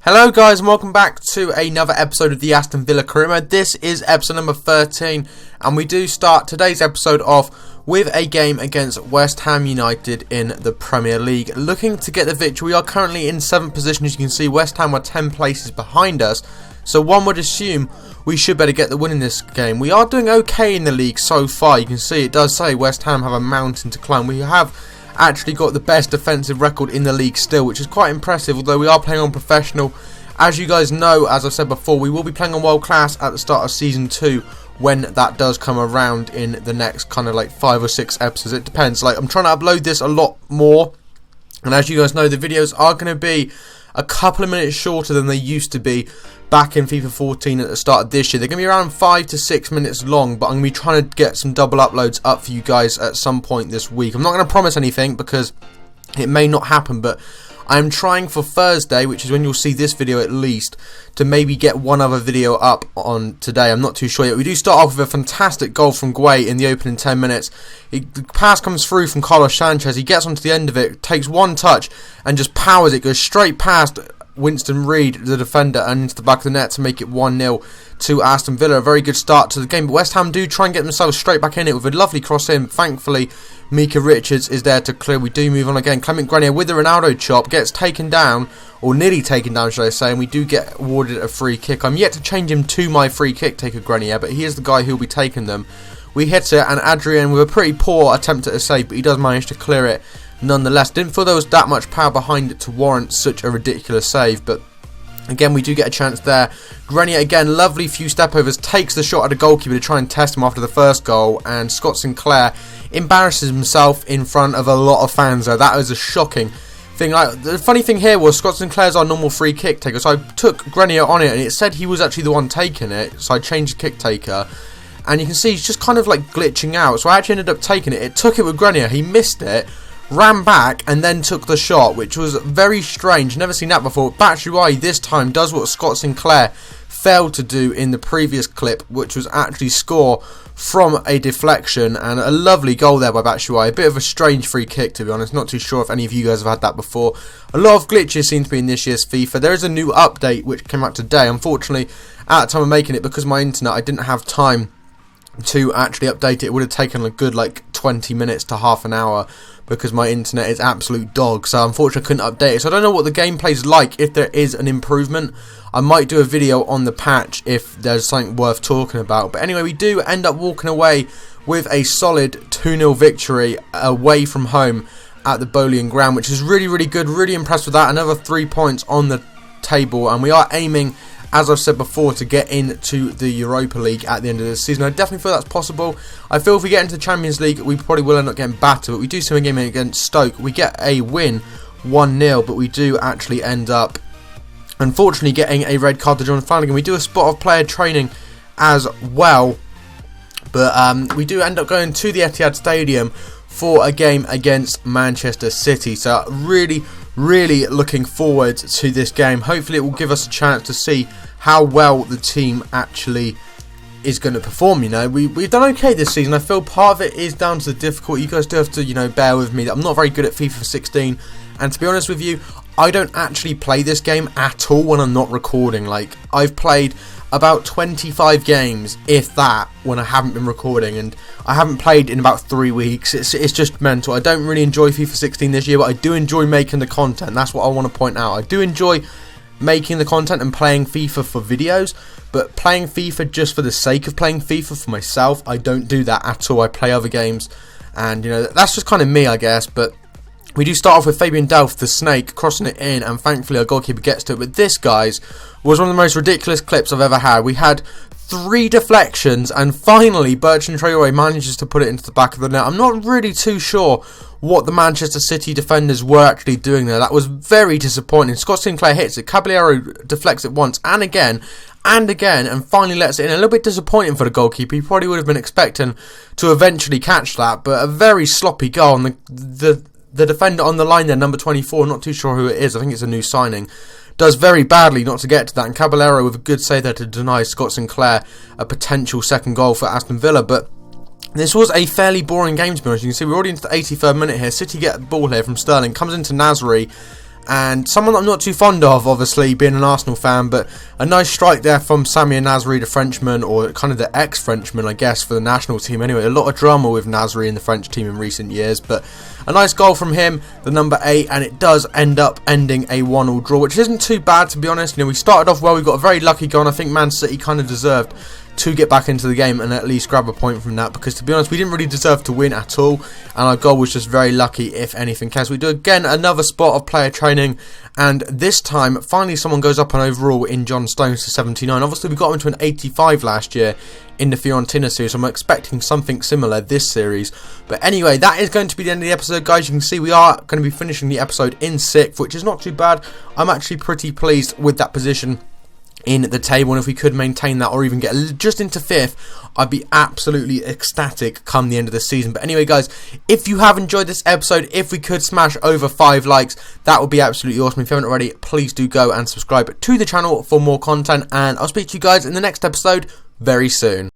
Hello guys and welcome back to another episode of the Aston Villa Career Mode. This is episode number 13 and we do start today's episode off with a game against West Ham United in the Premier League. Looking to get the victory. We are currently in 7th position, as you can see. West Ham are 10 places behind us, so one would assume we should better get the win in this game. We are doing okay in the league so far. You can see it does say West Ham have a mountain to climb. We have actually got the best defensive record in the league still, which is quite impressive, although we are playing on professional. As you guys know, as I've said before, we will be playing on world class at the start of season 2 when that does come around in the next kind of like 5 or 6 episodes. It depends. Like, I'm trying to upload this a lot more, and as you guys know, the videos are going to be a couple of minutes shorter than they used to be back in FIFA 14 at the start of this year. They're going to be around 5 to 6 minutes long, but I'm going to be trying to get some double uploads up for you guys at some point this week. I'm not going to promise anything because it may not happen, but I'm trying for Thursday, which is when you'll see this video at least, to maybe get one other video up on today. I'm not too sure yet. We do start off with a fantastic goal from Gueye in the opening 10 minutes. The pass comes through from Carlos Sanchez. He gets onto the end of it, takes one touch and just powers it, goes straight past Winston Reid, the defender, and into the back of the net to make it 1-0 to Aston Villa. A very good start to the game, but West Ham do try and get themselves straight back in it with a lovely cross in. Thankfully, Mika Richards is there to clear. We do move on again. Clement Grenier with the Ronaldo chop gets taken down, or nearly taken down, should I say, and we do get awarded a free kick. I'm yet to change him to my free kick taker Grenier, but he is the guy who will be taking them. We hit it, and Adrian with a pretty poor attempt at a save, but he does manage to clear it nonetheless. Didn't feel there was that much power behind it to warrant such a ridiculous save, but again we do get a chance there. Grenier again, lovely few step overs, takes the shot at the goalkeeper to try and test him after the first goal, and Scott Sinclair embarrasses himself in front of a lot of fans there. That was a shocking thing. Like, the funny thing here was Scott Sinclair's our normal free kick taker, so I took Grenier on it and it said he was actually the one taking it, so I changed the kick taker. And you can see he's just kind of like glitching out, so I actually ended up taking it. It took it with Grenier, he missed it, ran back and then took the shot, which was very strange. Never seen that before. Batshuayi this time does what Scott Sinclair failed to do in the previous clip, which was actually score from a deflection, and a lovely goal there by Batshuayi. A bit of a strange free kick, to be honest. Not too sure if any of you guys have had that before. A lot of glitches seem to be in this year's FIFA. There is a new update which came out today. Unfortunately, at the time of making it, because of my internet, I didn't have time to actually update it. It would have taken a good like 20 minutes to half an hour because my internet is absolute dog, so unfortunately I couldn't update it. So I don't know what the gameplay is like, if there is an improvement. I might do a video on the patch if there's something worth talking about. But anyway, we do end up walking away with a solid 2-0 victory away from home at the Bolian ground, which is really, really good. Really impressed with that. Another 3 points on the table, and we are aiming, as I've said before, to get into the Europa League at the end of this season. I definitely feel that's possible. I feel if we get into the Champions League, we probably will end up getting battered. But we do see a game against Stoke. We get a win, 1-0, but we do actually end up, unfortunately, getting a red card to John Flanagan. We do a spot of player training as well, but we do end up going to the Etihad Stadium for a game against Manchester City. So really looking forward to this game. Hopefully it will give us a chance to see how well the team actually is going to perform. You know, we've done okay this season. I feel part of it is down to the difficulty. You guys do have to, you know, bear with me that I'm not very good at FIFA 16, and to be honest with you, I don't actually play this game at all when I'm not recording. Like, I've played about 25 games, if that, when I haven't been recording, and I haven't played in about 3 weeks. It's just mental. I don't really enjoy FIFA 16 this year, but I do enjoy making the content. That's what I want to point out. I do enjoy making the content and playing FIFA for videos, but playing FIFA just for the sake of playing FIFA for myself, I don't do that at all. I play other games, and you know, that's just kind of me, I guess. But we do start off with Fabian Delph, the snake, crossing it in, and thankfully our goalkeeper gets to it. But this, guys, was one of the most ridiculous clips I've ever had. We had 3 deflections, and finally Bertrand Traore manages to put it into the back of the net. I'm not really too sure what the Manchester City defenders were actually doing there. That was very disappointing. Scott Sinclair hits it, Caballero deflects it once and again, and finally lets it in. A little bit disappointing for the goalkeeper. He probably would have been expecting to eventually catch that, but a very sloppy goal, and the defender on the line there, number 24, not too sure who it is, I think it's a new signing, does very badly not to get to that, and Caballero with a good save there to deny Scott Sinclair a potential second goal for Aston Villa. But this was a fairly boring game, to be honest. You can see we're already into the 83rd minute here. City get the ball here from Sterling, comes into Nasri, and someone I'm not too fond of, obviously, being an Arsenal fan, but a nice strike there from Samir Nasri, the Frenchman, or kind of the ex-Frenchman, I guess, for the national team. Anyway, a lot of drama with Nasri in the French team in recent years, but a nice goal from him, the number 8, and it does end up ending a 1-1 draw, which isn't too bad, to be honest. We started off well, we got a very lucky goal, and I think Man City kind of deserved to get back into the game and at least grab a point from that, because to be honest, we didn't really deserve to win at all, and our goal was just very lucky, if anything counts. We do again another spot of player training, and this time finally someone goes up an overall in John Stones to 79. Obviously we got him to an 85 last year in the Fiorentina series, so I'm expecting something similar this series. But anyway, that is going to be the end of the episode, guys. You can see we are going to be finishing the episode in 6th, which is not too bad. I'm actually pretty pleased with that position in the table, and if we could maintain that or even get just into 5th, I'd be absolutely ecstatic come the end of the season. But anyway, guys, if you have enjoyed this episode, if we could smash over 5 likes, that would be absolutely awesome. If you haven't already, please do go and subscribe to the channel for more content, and I'll speak to you guys in the next episode very soon.